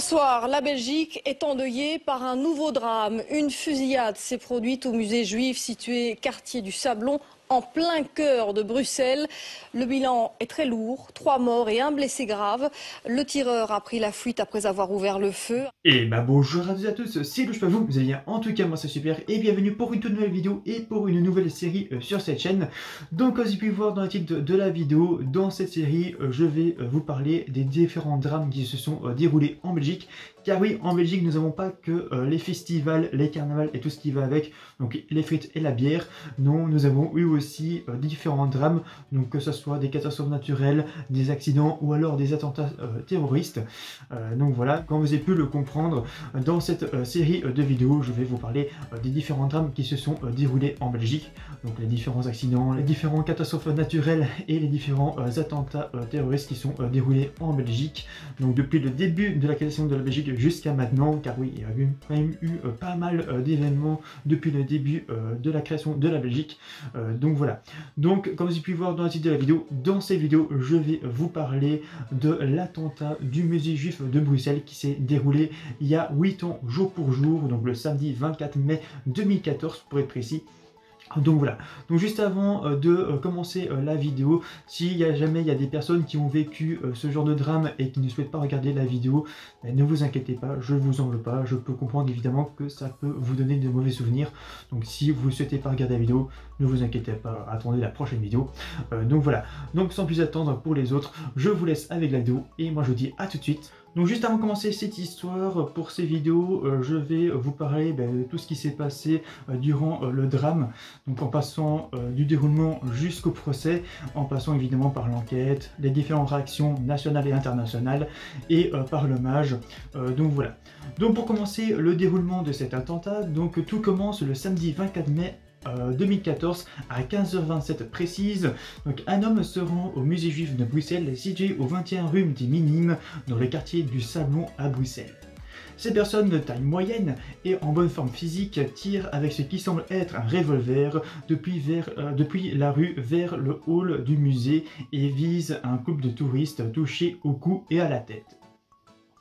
soir, la Belgique est endeuillée par un nouveau drame. Une fusillade s'est produite au musée juif situé quartier du Sablon, en plein cœur de Bruxelles. Le bilan est très lourd, 3 morts et 1 blessé grave. Le tireur a pris la fuite après avoir ouvert le feu. Et bonjour à toutes et à tous, c'est Louche pas vous allez bien, en tout cas moi c'est super et bienvenue pour une toute nouvelle vidéo et pour une nouvelle série sur cette chaîne. Donc comme vous pouvez voir dans le titre de la vidéo, dans cette série je vais vous parler des différents drames qui se sont déroulés en Belgique. Car oui, en Belgique nous n'avons pas que les festivals, les carnavals et tout ce qui va avec, donc les frites et la bière. Non, nous avons eu aussi différents drames, donc que ce soit des catastrophes naturelles, des accidents ou alors des attentats terroristes. Donc voilà, comme vous avez pu le comprendre, dans cette série de vidéos, je vais vous parler des différents drames qui se sont déroulés en Belgique. Donc les différents accidents, les différentes catastrophes naturelles et les différents attentats terroristes qui sont déroulés en Belgique. Donc depuis le début de la création de la Belgique jusqu'à maintenant, car oui, il y a quand même eu pas mal d'événements depuis le début de la création de la Belgique. Donc voilà. Donc comme vous avez pu voir dans le titre de la vidéo, dans cette vidéo, je vais vous parler de l'attentat du musée juif de Bruxelles qui s'est déroulé il y a 8 ans jour pour jour, donc le samedi 24 mai 2014 pour être précis. Donc voilà, donc juste avant de commencer la vidéo, si jamais il y a des personnes qui ont vécu ce genre de drame et qui ne souhaitent pas regarder la vidéo, ne vous inquiétez pas, je ne vous en veux pas, je peux comprendre évidemment que ça peut vous donner de mauvais souvenirs. Donc si vous ne souhaitez pas regarder la vidéo, ne vous inquiétez pas, attendez la prochaine vidéo. Donc voilà, donc sans plus attendre pour les autres, je vous laisse avec la vidéo et moi je vous dis à tout de suite. Donc juste avant de commencer cette histoire, pour ces vidéos, je vais vous parler de tout ce qui s'est passé durant le drame. Donc en passant du déroulement jusqu'au procès, en passant évidemment par l'enquête, les différentes réactions nationales et internationales et par l'hommage. Donc voilà. Donc pour commencer le déroulement de cet attentat, donc tout commence le samedi 24 mai 2014 à 15h27 précise. Donc un homme se rend au musée juif de Bruxelles situé au 21 rue des Minimes dans le quartier du Sablon à Bruxelles. Ces personnes de taille moyenne et en bonne forme physique tirent avec ce qui semble être un revolver depuis la rue vers le hall du musée et visent un couple de touristes touchés au cou et à la tête.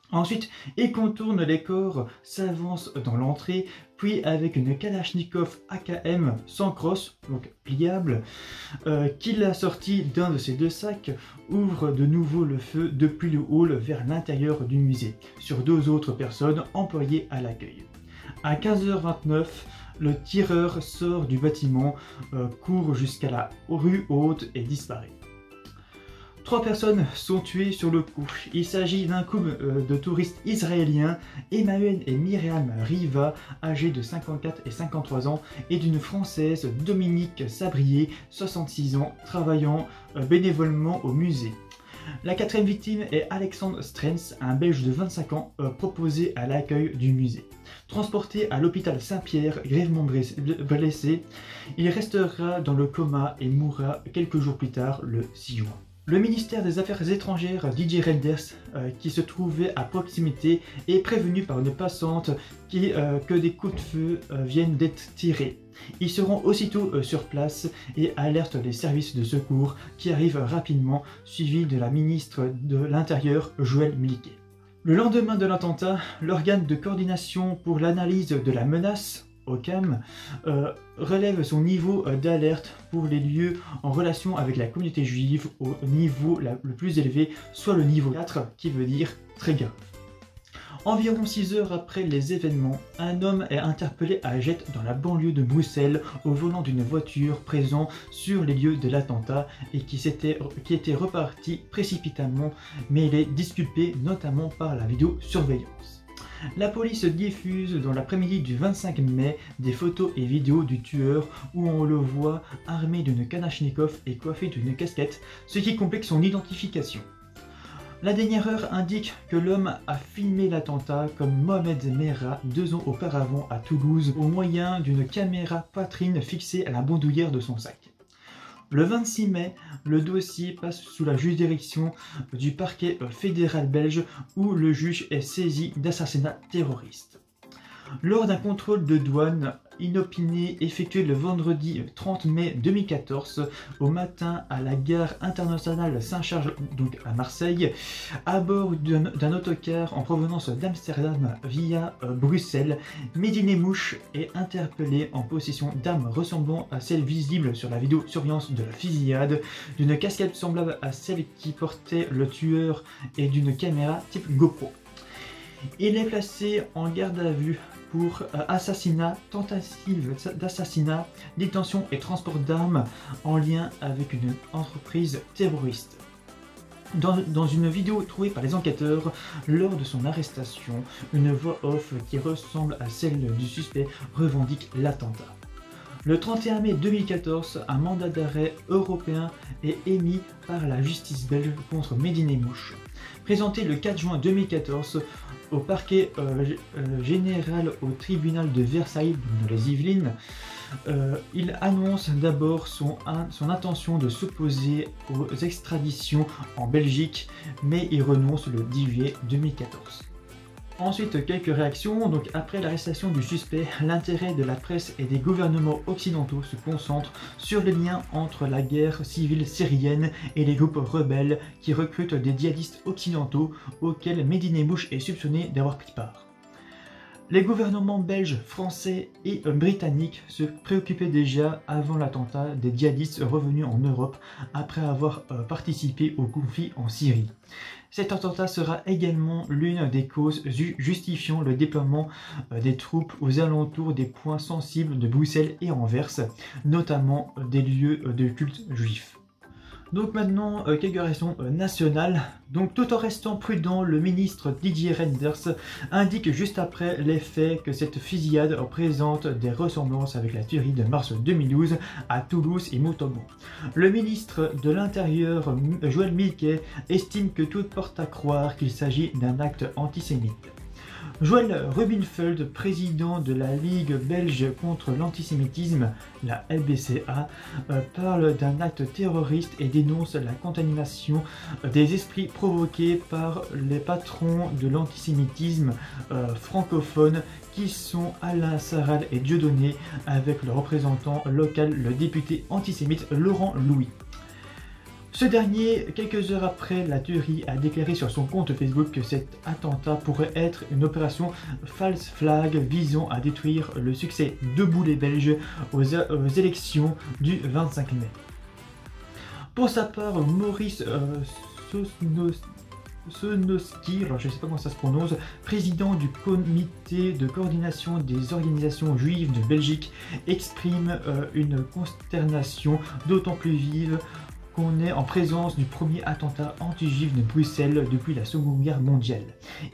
Ensuite, ils contournent les corps, s'avancent dans l'entrée, puis avec une Kalachnikov AKM sans crosse, donc pliable, qu'il a sorti d'un de ses 2 sacs, ouvre de nouveau le feu depuis le hall vers l'intérieur du musée, sur 2 autres personnes employées à l'accueil. À 15h29, le tireur sort du bâtiment, court jusqu'à la rue haute et disparaît. 3 personnes sont tuées sur le coup. Il s'agit d'un couple de touristes israéliens, Emmanuel et Myriam Riva, âgés de 54 et 53 ans, et d'une Française, Dominique Sabrier, 66 ans, travaillant bénévolement au musée. La 4e victime est Alexandre Strens, un Belge de 25 ans, proposé à l'accueil du musée. Transporté à l'hôpital Saint-Pierre, grièvement blessé, il restera dans le coma et mourra quelques jours plus tard, le 6 juin. Le ministère des Affaires étrangères, Didier Reynders, qui se trouvait à proximité, est prévenu par une passante que des coups de feu viennent d'être tirés. Ils seront aussitôt sur place et alertent les services de secours qui arrivent rapidement, suivis de la ministre de l'Intérieur, Joëlle Miliquet. Le lendemain de l'attentat, l'organe de coordination pour l'analyse de la menace, OCAM, relève son niveau d'alerte pour les lieux en relation avec la communauté juive au niveau le plus élevé, soit le niveau 4, qui veut dire très grave. Environ 6 heures après les événements, un homme est interpellé à Gênes dans la banlieue de Bruxelles au volant d'une voiture présent sur les lieux de l'attentat et qui était reparti précipitamment, mais il est disculpé notamment par la vidéosurveillance. La police diffuse dans l'après-midi du 25 mai des photos et vidéos du tueur où on le voit armé d'une Kalachnikov et coiffé d'une casquette, ce qui complique son identification. La dernière heure indique que l'homme a filmé l'attentat comme Mohamed Merah 2 ans auparavant à Toulouse au moyen d'une caméra poitrine fixée à la bandoulière de son sac. Le 26 mai, le dossier passe sous la juridiction du parquet fédéral belge où le juge est saisi d'assassinat terroriste. Lors d'un contrôle de douane inopiné effectué le vendredi 30 mai 2014 au matin à la gare internationale Saint-Charles, donc à Marseille, à bord d'un autocar en provenance d'Amsterdam via Bruxelles, Medine Mouche est interpellé en possession d'armes ressemblant à celles visibles sur la vidéo surveillance de la fusillade, d'une casquette semblable à celle qui portait le tueur et d'une caméra type GoPro. Il est placé en garde à vue pour assassinat, tentative d'assassinat, détention et transport d'armes en lien avec une entreprise terroriste. Dans une vidéo trouvée par les enquêteurs lors de son arrestation, une voix off qui ressemble à celle du suspect revendique l'attentat. Le 31 mai 2014, un mandat d'arrêt européen est émis par la justice belge contre Medine Mouche. Présenté le 4 juin 2014 au parquet général au tribunal de Versailles dans les Yvelines, il annonce d'abord son intention de s'opposer aux extraditions en Belgique, mais il renonce le 10 juillet 2014. Ensuite, quelques réactions. Donc, après l'arrestation du suspect, l'intérêt de la presse et des gouvernements occidentaux se concentre sur les liens entre la guerre civile syrienne et les groupes rebelles qui recrutent des djihadistes occidentaux auxquels Medine Mouche est soupçonné d'avoir pris part. Les gouvernements belges, français et britanniques se préoccupaient déjà avant l'attentat des djihadistes revenus en Europe après avoir participé au conflit en Syrie. Cet attentat sera également l'une des causes justifiant le déploiement des troupes aux alentours des points sensibles de Bruxelles et Anvers, notamment des lieux de culte juifs. Donc maintenant, quelques réactions nationales. Donc tout en restant prudent, le ministre Didier Reynders indique juste après les faits que cette fusillade présente des ressemblances avec la tuerie de mars 2012 à Toulouse et Montauban. Le ministre de l'Intérieur, Joël Milquet, estime que tout porte à croire qu'il s'agit d'un acte antisémite. Joël Rubinfeld, président de la Ligue belge contre l'antisémitisme, la LBCA, parle d'un acte terroriste et dénonce la contamination des esprits provoqués par les patrons de l'antisémitisme francophone qui sont Alain Sarral et Dieudonné, avec le représentant local, le député antisémite Laurent Louis. Ce dernier, quelques heures après la tuerie, a déclaré sur son compte Facebook que cet attentat pourrait être une opération false flag visant à détruire le succès Debout les Belges aux élections du 25 mai. Pour sa part, Maurice Sonoski, alors je ne sais pas comment ça se prononce, président du comité de coordination des organisations juives de Belgique, exprime une consternation d'autant plus vive qu'on est en présence du premier attentat anti-juif de Bruxelles depuis la Seconde Guerre mondiale.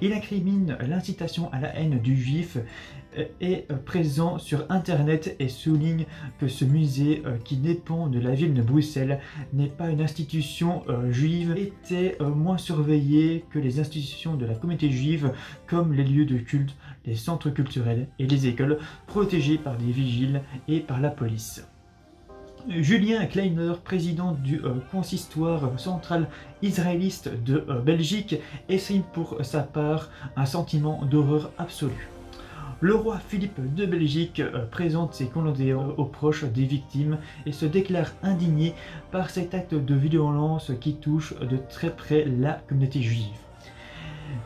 Il incrimine l'incitation à la haine du juif est présent sur internet et souligne que ce musée qui dépend de la ville de Bruxelles n'est pas une institution juive, était moins surveillé que les institutions de la communauté juive comme les lieux de culte, les centres culturels et les écoles protégés par des vigiles et par la police. Julien Kleiner, président du consistoire central israéliste de Belgique, exprime pour sa part un sentiment d'horreur absolue. Le roi Philippe de Belgique présente ses condoléances aux proches des victimes et se déclare indigné par cet acte de violence qui touche de très près la communauté juive.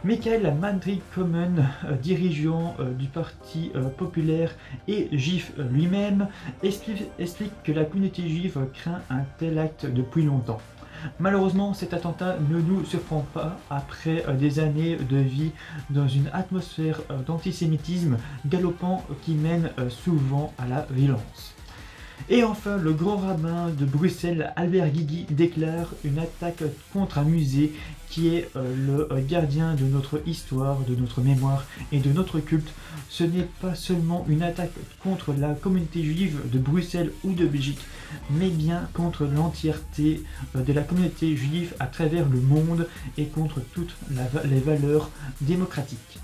Michael Mandry-Common, dirigeant du Parti populaire et juif lui-même, explique que la communauté juive craint un tel acte depuis longtemps. Malheureusement, cet attentat ne nous surprend pas après des années de vie dans une atmosphère d'antisémitisme galopant qui mène souvent à la violence. Et enfin, le grand rabbin de Bruxelles, Albert Guigui, déclare une attaque contre un musée qui est le gardien de notre histoire, de notre mémoire et de notre culte. Ce n'est pas seulement une attaque contre la communauté juive de Bruxelles ou de Belgique, mais bien contre l'entièreté de la communauté juive à travers le monde et contre toutes les valeurs démocratiques.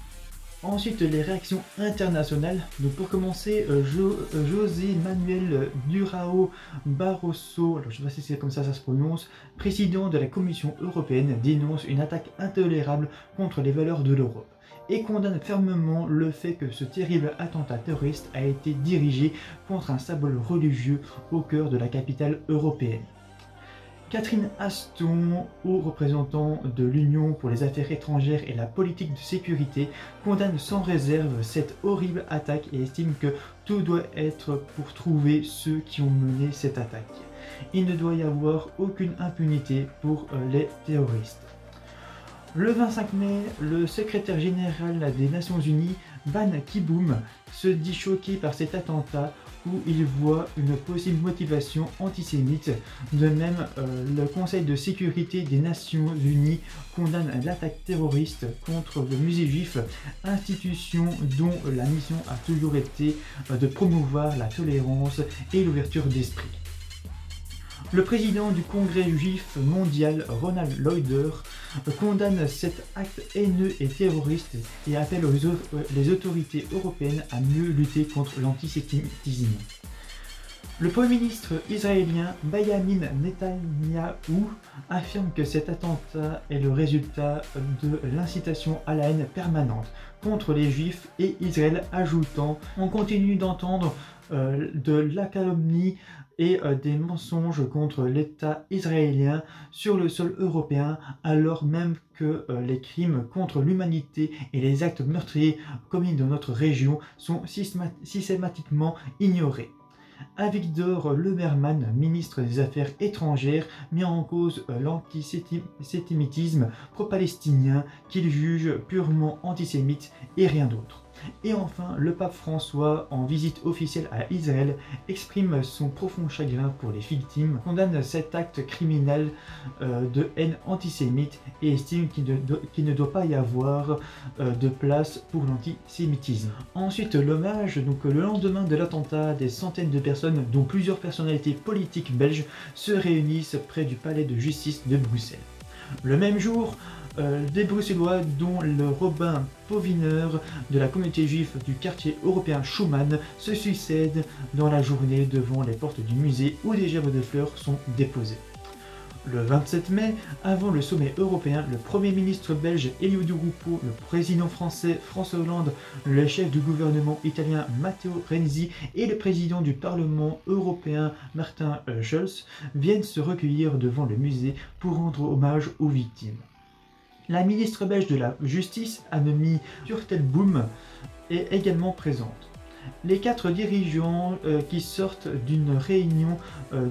Ensuite, les réactions internationales. Donc pour commencer, José Manuel Durão Barroso, alors je ne sais pas si c'est comme ça se prononce, président de la Commission européenne, dénonce une attaque intolérable contre les valeurs de l'Europe. et condamne fermement le fait que ce terrible attentat terroriste a été dirigé contre un symbole religieux au cœur de la capitale européenne. Catherine Ashton, haut représentant de l'Union pour les affaires étrangères et la politique de sécurité, condamne sans réserve cette horrible attaque et estime que tout doit être pour trouver ceux qui ont mené cette attaque. Il ne doit y avoir aucune impunité pour les terroristes. Le 25 mai, le secrétaire général des Nations Unies, Ban Ki-moon, se dit choqué par cet attentat où il voit une possible motivation antisémite. De même, le Conseil de sécurité des Nations Unies condamne l'attaque terroriste contre le musée juif, institution dont la mission a toujours été de promouvoir la tolérance et l'ouverture d'esprit. Le président du Congrès juif mondial, Ronald Lauder, condamne cet acte haineux et terroriste et appelle les autorités européennes à mieux lutter contre l'antisémitisme. Le Premier ministre israélien Benjamin Netanyahou affirme que cet attentat est le résultat de l'incitation à la haine permanente contre les Juifs et Israël, ajoutant « On continue d'entendre de la calomnie et des mensonges contre l'État israélien sur le sol européen, alors même que les crimes contre l'humanité et les actes meurtriers commis dans notre région sont systématiquement ignorés ». Avigdor Lieberman, ministre des Affaires étrangères, met en cause l'antisémitisme pro-palestinien qu'il juge purement antisémite et rien d'autre. Et enfin, le pape François, en visite officielle à Israël, exprime son profond chagrin pour les victimes, condamne cet acte criminel de haine antisémite et estime qu'il ne doit pas y avoir de place pour l'antisémitisme. Ensuite, l'hommage, donc le lendemain de l'attentat, des centaines de personnes, dont plusieurs personnalités politiques belges, se réunissent près du palais de justice de Bruxelles. Le même jour, des Bruxellois, dont le rabbin Powiner de la communauté juive du quartier européen Schuman, se succèdent dans la journée devant les portes du musée où des gerbes de fleurs sont déposées. Le 27 mai, avant le sommet européen, le Premier ministre belge Elio Di Rupo, le président français François Hollande, le chef du gouvernement italien Matteo Renzi et le président du Parlement européen Martin Schulz viennent se recueillir devant le musée pour rendre hommage aux victimes. La ministre belge de la Justice, Annemie Turtelboom, est également présente. Les 4 dirigeants qui sortent d'une réunion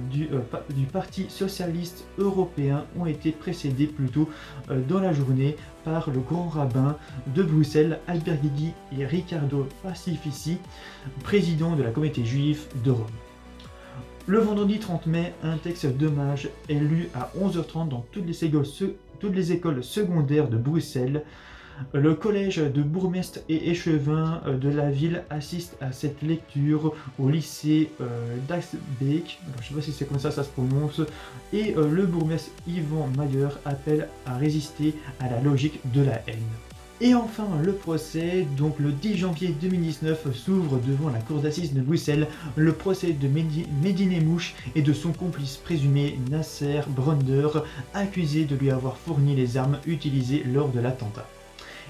du Parti socialiste européen ont été précédés plus tôt dans la journée par le grand rabbin de Bruxelles, Albert Guigui et Riccardo Pacifici, président de la communauté juive de Rome. Le vendredi 30 mai, un texte d'hommage est lu à 11h30 dans toutes les écoles secondaires de Bruxelles. Le collège de bourgmestres et échevins de la ville assiste à cette lecture au lycée d'Axbeek, je ne sais pas si c'est comme ça se prononce, et le bourgmestre Yvan Mayer appelle à résister à la logique de la haine. Et enfin, le procès, donc le 10 janvier 2019, s'ouvre devant la cour d'assises de Bruxelles, le procès de Mehdi Nemmouche et de son complice présumé Nasser Brunder, accusé de lui avoir fourni les armes utilisées lors de l'attentat.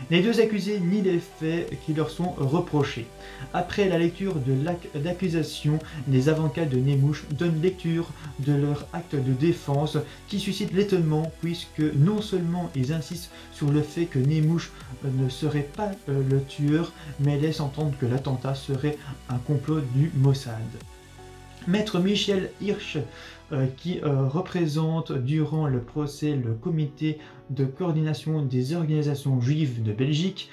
Les deux accusés nient les faits qui leur sont reprochés. Après la lecture de l'acte d'accusation, les avocats de Nemmouche donnent lecture de leur acte de défense qui suscite l'étonnement puisque non seulement ils insistent sur le fait que Nemmouche ne serait pas le tueur, mais laissent entendre que l'attentat serait un complot du Mossad. Maître Michel Hirsch, qui représente durant le procès le comité de coordination des organisations juives de Belgique,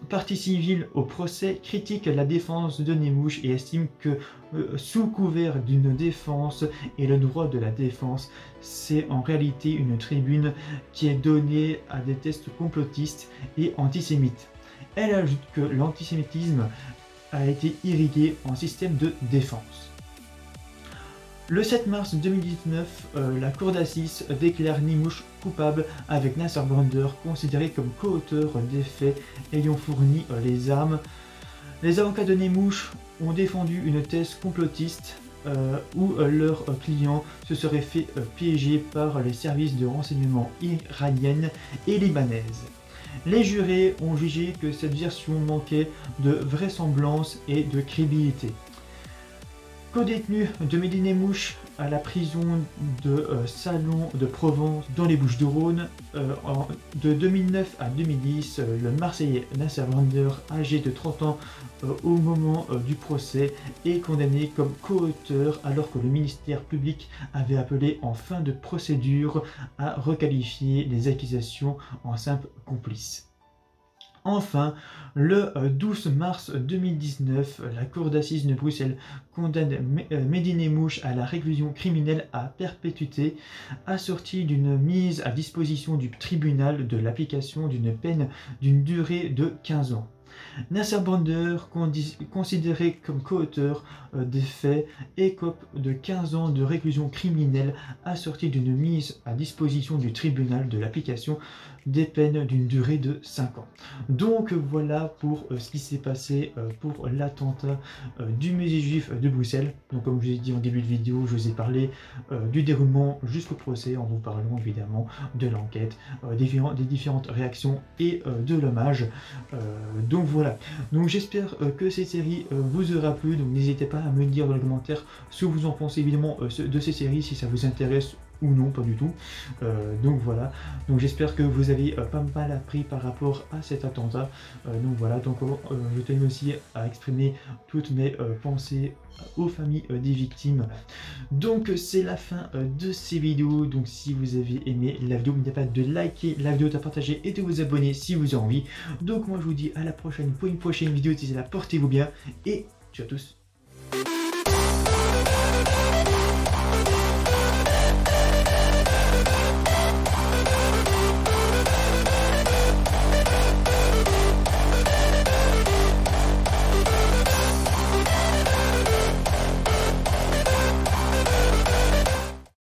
partie civile au procès, critique la défense de Nemmouche et estime que sous couvert d'une défense et le droit de la défense, c'est en réalité une tribune qui est donnée à des tests complotistes et antisémites. Elle ajoute que l'antisémitisme a été irrigué en système de défense. Le 7 mars 2019, la cour d'assises déclare Nemmouche coupable avec Nasser Brunder, considéré comme co-auteur des faits ayant fourni les armes. Les avocats de Nemmouche ont défendu une thèse complotiste où leur client se serait fait piéger par les services de renseignement iraniennes et libanaises. Les jurés ont jugé que cette version manquait de vraisemblance et de crédibilité. Co-détenu de Médine-et-Mouche à la prison de Salon de Provence dans les Bouches-du-Rhône, de 2009 à 2010, le Marseillais Nasser Vander, âgé de 30 ans au moment du procès, est condamné comme co-auteur alors que le ministère public avait appelé en fin de procédure à requalifier les accusations en simple complice. Enfin, le 12 mars 2019, la Cour d'assises de Bruxelles condamne Médine-et-Mouche à la réclusion criminelle à perpétuité, assortie d'une mise à disposition du tribunal de l'application d'une peine d'une durée de 15 ans. Nasser Vander, considéré comme co-auteur des faits, écope de 15 ans de réclusion criminelle assortie d'une mise à disposition du tribunal de l'application des peines d'une durée de 5 ans. Donc voilà pour ce qui s'est passé pour l'attentat du musée juif de Bruxelles. Donc comme je vous ai dit en début de vidéo, je vous ai parlé du déroulement jusqu'au procès en vous parlant évidemment de l'enquête, des différentes réactions et de l'hommage. Donc voilà, donc j'espère que cette série vous aura plu, donc n'hésitez pas à me dire dans les commentaires ce que vous en pensez évidemment de ces séries, si ça vous intéresse ou non, pas du tout. Donc voilà, donc j'espère que vous avez pas mal appris par rapport à cet attentat. Donc voilà, donc je tenais aussi à exprimer toutes mes pensées aux familles des victimes. Donc c'est la fin de ces vidéos. Donc si vous avez aimé la vidéo, n'oubliez pas de liker la vidéo, de partager et de vous abonner si vous avez envie. Donc moi je vous dis à la prochaine pour une prochaine vidéo. D'ici là, portez-vous bien et ciao à tous.